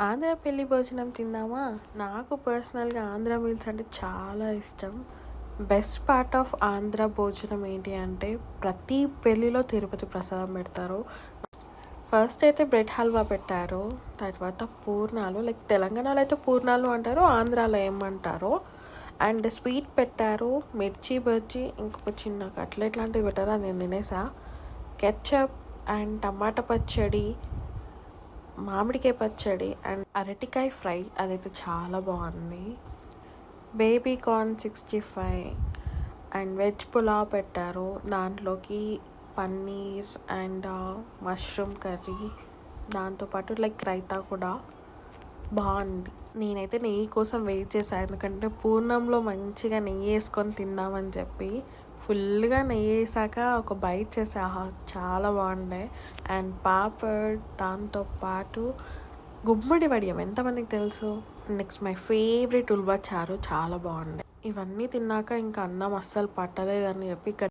ఆంధ్ర పెళ్లి భోజనం తిందామా? నాకు పర్సనల్‌గా ఆంధ్ర మీల్స్ అంటే చాలా ఇష్టం. బెస్ట్ పార్ట్ ఆఫ్ ఆంధ్ర భోజనం ఏంటి అంటే, ప్రతి పెళ్ళిలో తిరుపతి ప్రసాదం పెడతారు. ఫస్ట్ అయితే బ్రెడ్ హల్వా పెట్టారు. తర్వాత పూర్ణాలు, లైక్ తెలంగాణలో అయితే పూర్ణాలు అంటారు, ఆంధ్రాలో ఏమంటారో. అండ్ స్వీట్ పెట్టారు, మిర్చి బజ్జీ, ఇంకొక చిన్న కట్లెట్ లాంటివి పెట్టారు, అది నేను తినేసా. కెచప్ అండ్ టమాటా పచ్చడి, మామిడికాయ పచ్చడి అండ్ అరటికాయ ఫ్రై, అదైతే చాలా బాగుంది. Baby corn 65 and veg pulao పెట్టారు. దాంట్లోకి పన్నీర్ అండ్ మష్రూమ్ కర్రీ, దాంతోపాటు లైక్ రైతా కూడా బాగుంది. నేనైతే నెయ్యి కోసం వెయిట్ చేశాను, ఎందుకంటే పూర్ణంలో మంచిగా నెయ్యి వేసుకొని తిందామని చెప్పి ఫుల్గా నెయ్యి వేసాక ఒక బైట్ చేసా, చాలా బాగుండే. అండ్ పాపడ్, దాంతోపాటు గుమ్మడి వడియం, ఎంతమందికి తెలుసు. నెక్స్ట్ మై ఫేవరెట్ ఉల్వా చారు, చాలా బాగుండే. ఇవన్నీ తిన్నాక ఇంకా అన్నం అస్సలు పట్టలేదని చెప్పి